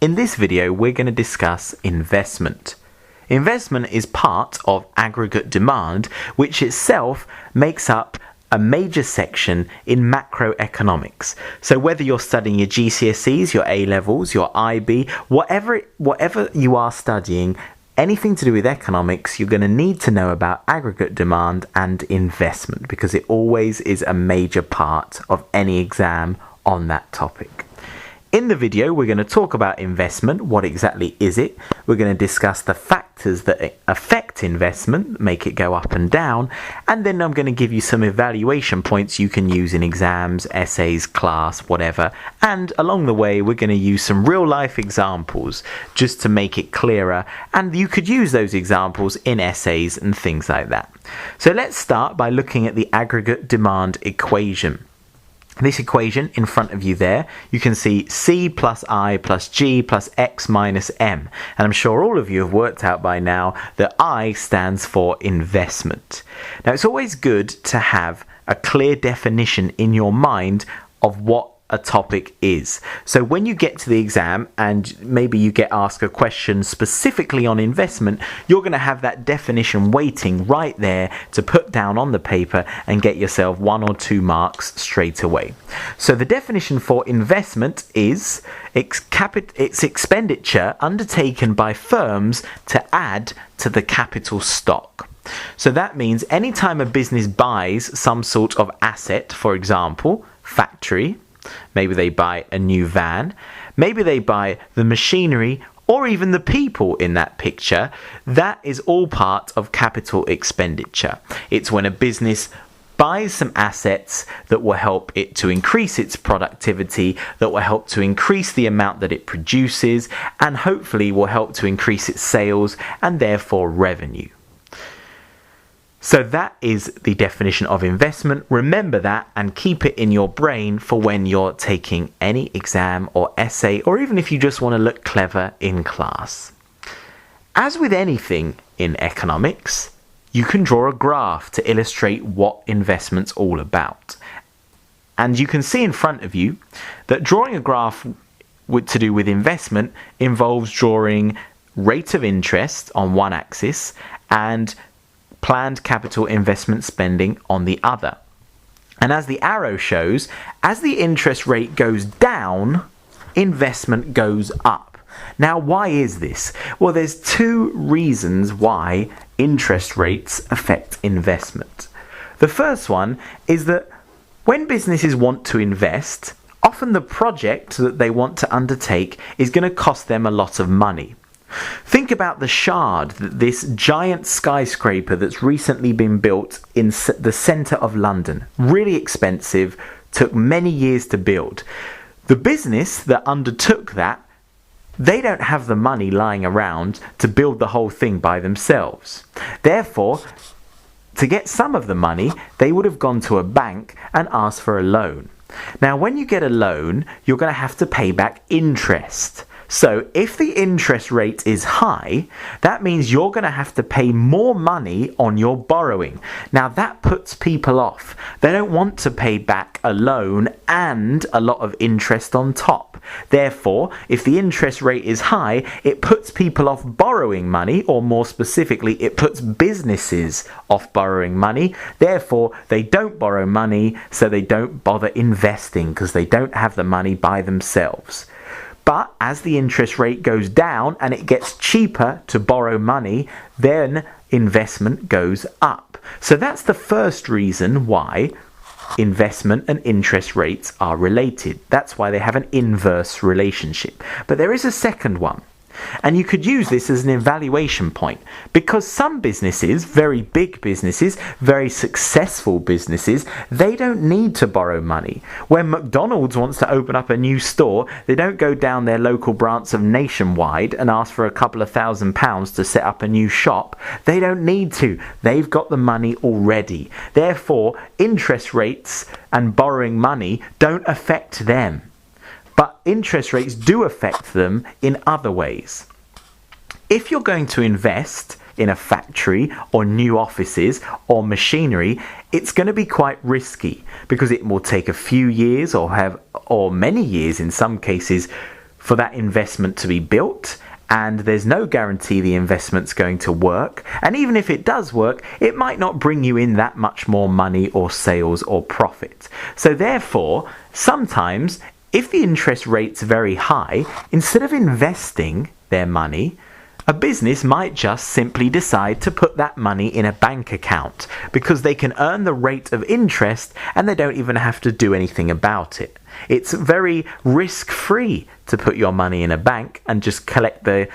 In this video, we're going to discuss investment. Investment is part of aggregate demand, which itself makes up a major section in macroeconomics. So whether you're studying your GCSEs, your A-levels, your IB, whatever you are studying, anything to do with economics, you're going to need to know about aggregate demand and investment because it always is a major part of any exam on that topic. In the video, we're going to talk about investment. What exactly is it? We're going to discuss the factors that affect investment, make it go up and down, and then I'm going to give you some evaluation points you can use in exams, essays, class, whatever. And along the way, we're going to use some real-life examples just to make it clearer, and you could use those examples in essays and things like that. So let's start by looking at the aggregate demand equation. This equation in front of you there, you can see C plus I plus G plus X minus M. And I'm sure all of you have worked out by now that I stands for investment. Now, it's always good to have a clear definition in your mind of what a topic is. So when you get to the exam and maybe you get asked a question specifically on investment, you're going to have that definition waiting right there to put down on the paper and get yourself 1 or 2 marks straight away. So the definition for investment is it's expenditure undertaken by firms to add to the capital stock. So that means anytime a business buys some sort of asset, for example, factory, maybe they buy a new van, maybe they buy the machinery or even the people in that picture, that is all part of capital expenditure. It's when a business buys some assets that will help it to increase its productivity, that will help to increase the amount that it produces, and hopefully will help to increase its sales and therefore revenue. So that is the definition of investment. Remember that and keep it in your brain for when you're taking any exam or essay, or even if you just want to look clever in class. As with anything in economics, you can draw a graph to illustrate what investment's all about. And you can see in front of you that drawing a graph to do with investment involves drawing rate of interest on one axis and planned capital investment spending on the other. And as the arrow shows, as the interest rate goes down, investment goes up. Now, why is this? Well, there's 2 reasons why interest rates affect investment. The first one is that when businesses want to invest, often the project that they want to undertake is going to cost them a lot of money. Think about the Shard, this giant skyscraper that's recently been built in the centre of London. Really expensive, took many years to build. The business that undertook that, they don't have the money lying around to build the whole thing by themselves. Therefore, to get some of the money, they would have gone to a bank and asked for a loan. Now, when you get a loan, you're going to have to pay back interest. So if the interest rate is high, that means you're going to have to pay more money on your borrowing. Now that puts people off. They don't want to pay back a loan and a lot of interest on top. Therefore, if the interest rate is high, it puts people off borrowing money, or more specifically, it puts businesses off borrowing money. Therefore, they don't borrow money, so they don't bother investing because they don't have the money by themselves. But as the interest rate goes down and it gets cheaper to borrow money, then investment goes up. So that's the first reason why investment and interest rates are related. That's why they have an inverse relationship. But there is a second one. And you could use this as an evaluation point because some businesses, very big businesses, very successful businesses, they don't need to borrow money. When McDonald's wants to open up a new store, they don't go down their local branch of Nationwide and ask for a couple of £1,000 to set up a new shop. They don't need to. They've got the money already. Therefore, interest rates and borrowing money don't affect them. But interest rates do affect them in other ways. If you're going to invest in a factory or new offices or machinery, it's going to be quite risky because it will take a few years or many years in some cases for that investment to be built, and there's no guarantee the investment's going to work. And even if it does work, it might not bring you in that much more money or sales or profit. So therefore, sometimes if the interest rate's very high, instead of investing their money, a business might just simply decide to put that money in a bank account because they can earn the rate of interest and they don't even have to do anything about it. It's very risk-free to put your money in a bank and just collect the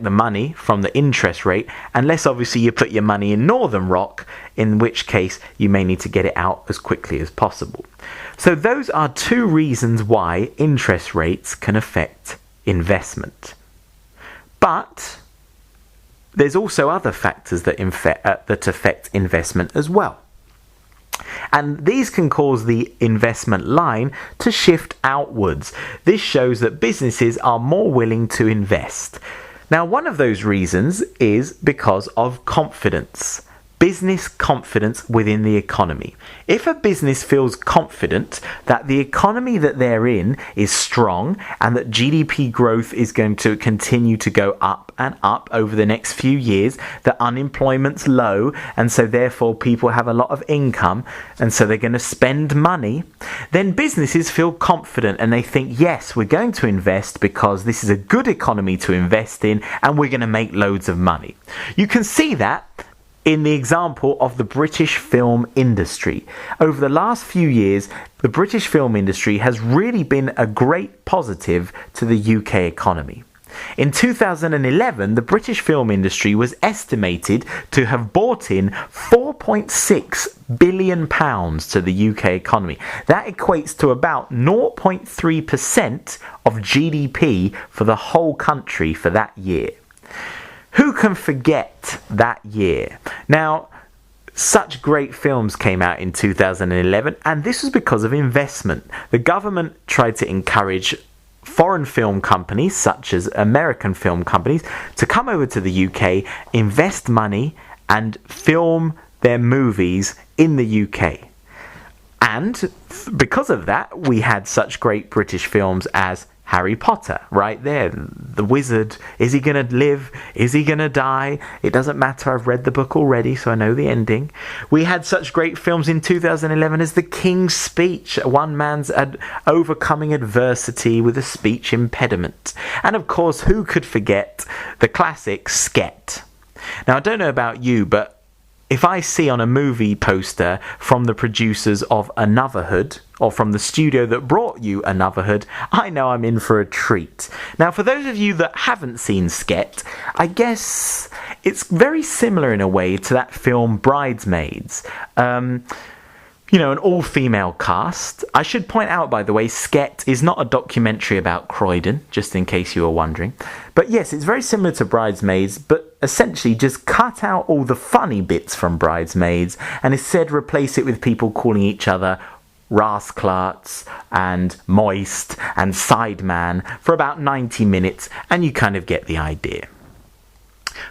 money from the interest rate, unless obviously you put your money in Northern Rock, in which case you may need to get it out as quickly as possible. So those are two reasons why interest rates can affect investment. But there's also other factors that affect investment as well. And these can cause the investment line to shift outwards. This shows that businesses are more willing to invest. Now, one of those reasons is because of confidence. Business confidence within the economy. If a business feels confident that the economy that they're in is strong and that GDP growth is going to continue to go up and up over the next few years, that unemployment's low and so therefore people have a lot of income and so they're going to spend money, then businesses feel confident and they think, yes, we're going to invest because this is a good economy to invest in and we're going to make loads of money. You can see that in the example of the British film industry. Over the last few years, the British film industry has really been a great positive to the UK economy. In 2011, the British film industry was estimated to have brought in £4.6 billion to the UK economy. That equates to about 0.3% of GDP for the whole country for that year. Who can forget that year? Now, such great films came out in 2011, and this was because of investment. The government tried to encourage foreign film companies, such as American film companies, to come over to the UK, invest money, and film their movies in the UK. And because of that, we had such great British films as Harry Potter, right there. The wizard, is he going to live? Is he going to die? It doesn't matter, I've read the book already, so I know the ending. We had such great films in 2011 as The King's Speech, one man's overcoming adversity with a speech impediment. And of course, who could forget the classic Sket? Now, I don't know about you, but if I see on a movie poster from the producers of Anotherhood, or from the studio that brought you Anotherhood, I know I'm in for a treat. Now, for those of you that haven't seen Sket, I guess it's very similar in a way to that film Bridesmaids. An all-female cast. I should point out, by the way, Sket is not a documentary about Croydon, just in case you were wondering. But yes, it's very similar to Bridesmaids, but essentially just cut out all the funny bits from Bridesmaids and instead replace it with people calling each other Rasclarts and Moist and Sideman for about 90 minutes, and you kind of get the idea.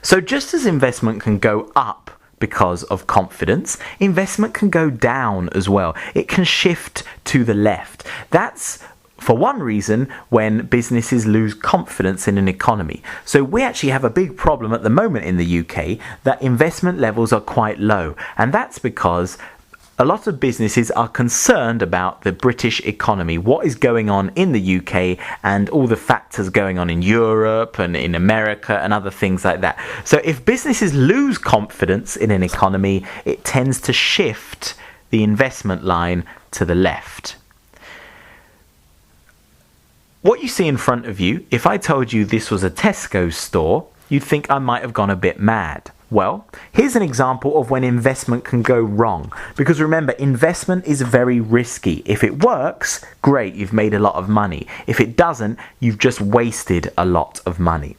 So just as investment can go up because of confidence, investment can go down as well. It can shift to the left. That's, for one reason, when businesses lose confidence in an economy. So we actually have a big problem at the moment in the UK that investment levels are quite low. And that's because a lot of businesses are concerned about the British economy, what is going on in the UK and all the factors going on in Europe and in America and other things like that. So if businesses lose confidence in an economy, it tends to shift the investment line to the left. What you see in front of you, if I told you this was a Tesco store, you'd think I might have gone a bit mad. Well, here's an example of when investment can go wrong. Because remember, investment is very risky. If it works, great, you've made a lot of money. If it doesn't, you've just wasted a lot of money.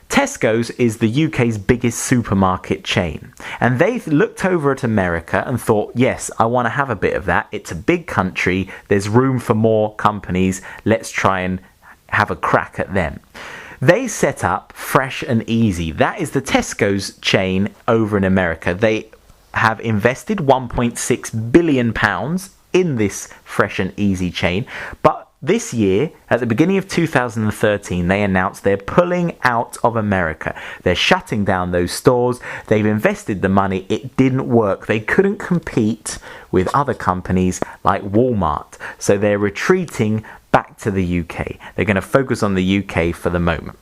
Tesco's is the UK's biggest supermarket chain. And they looked over at America and thought, yes, I want to have a bit of that. It's a big country. There's room for more companies. Let's try and have a crack at them. They set up Fresh and Easy. That is the Tesco's chain over in America. They have invested £1.6 billion in this Fresh and Easy chain, but this year, at the beginning of 2013, they announced they're pulling out of America. They're shutting down those stores. They've invested the money. It didn't work. They couldn't compete with other companies like Walmart. So they're retreating back to the UK. They're going to focus on the UK for the moment.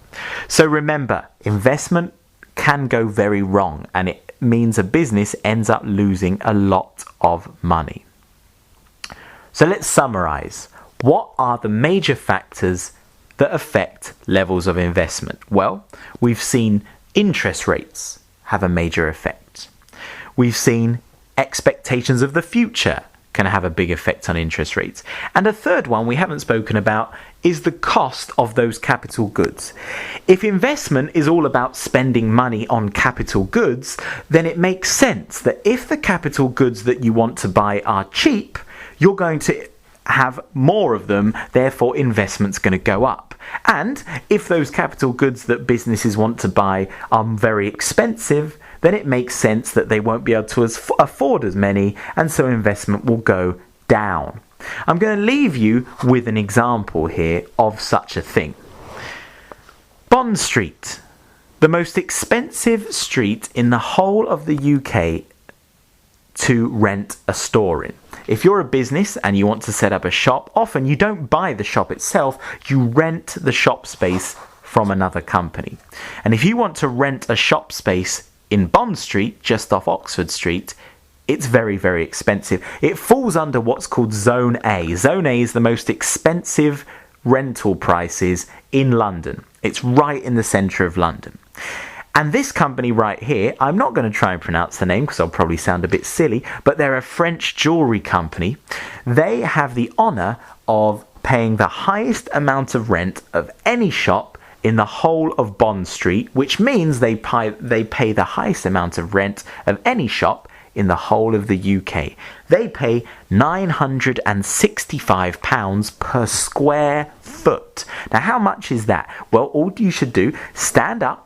So remember, investment can go very wrong, and it means a business ends up losing a lot of money. So let's summarize. What are the major factors that affect levels of investment? Well, we've seen interest rates have a major effect. We've seen expectations of the future can have a big effect on interest rates. And a third one we haven't spoken about is the cost of those capital goods. If investment is all about spending money on capital goods, then it makes sense that if the capital goods that you want to buy are cheap, you're going to have more of them, therefore investment's going to go up. And if those capital goods that businesses want to buy are very expensive, then it makes sense that they won't be able to afford as many, and so investment will go down. I'm going to leave you with an example here of such a thing. Bond Street, the most expensive street in the whole of the UK to rent a store in. If you're a business and you want to set up a shop, often you don't buy the shop itself, you rent the shop space from another company. And if you want to rent a shop space in Bond Street, just off Oxford Street, it's very, very expensive. It falls under what's called Zone A. Zone A is the most expensive rental prices in London. It's right in the centre of London. And this company right here, I'm not going to try and pronounce the name because I'll probably sound a bit silly, but they're a French jewellery company. They have the honour of paying the highest amount of rent of any shop in the whole of Bond Street, which means they pay the highest amount of rent of any shop in the whole of the UK. They pay £965 per square foot. Now, how much is that? Well, all you should do, stand up,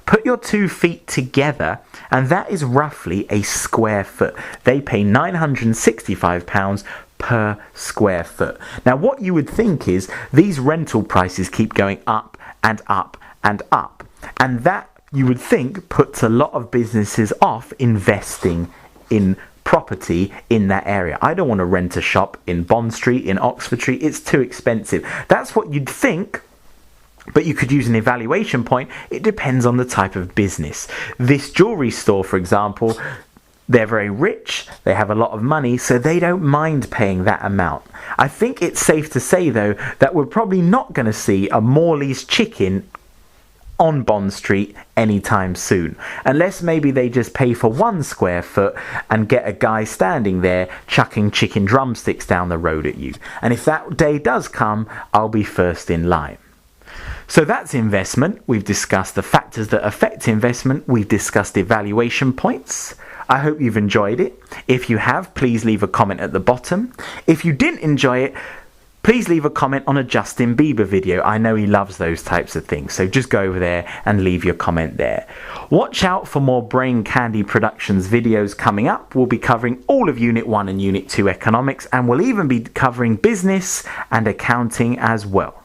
put your 2 feet together, and that is roughly a square foot. They pay £965 per square foot. Now, what you would think is these rental prices keep going up and up and up. And that, you would think, puts a lot of businesses off investing in property in that area. I don't want to rent a shop in Bond Street, in Oxford Street. It's too expensive. That's what you'd think. But you could use an evaluation point. It depends on the type of business. This jewellery store, for example, they're very rich, they have a lot of money, so they don't mind paying that amount. I think it's safe to say, though, that we're probably not going to see a Morley's chicken on Bond Street anytime soon, unless maybe they just pay for 1 square foot and get a guy standing there chucking chicken drumsticks down the road at you. And if that day does come, I'll be first in line. So that's investment. We've discussed the factors that affect investment. We've discussed evaluation points. I hope you've enjoyed it. If you have, please leave a comment at the bottom. If you didn't enjoy it, please leave a comment on a Justin Bieber video. I know he loves those types of things, so just go over there and leave your comment there. Watch out for more Brain Candy Productions videos coming up. We'll be covering all of Unit 1 and Unit 2 economics, and we'll even be covering business and accounting as well.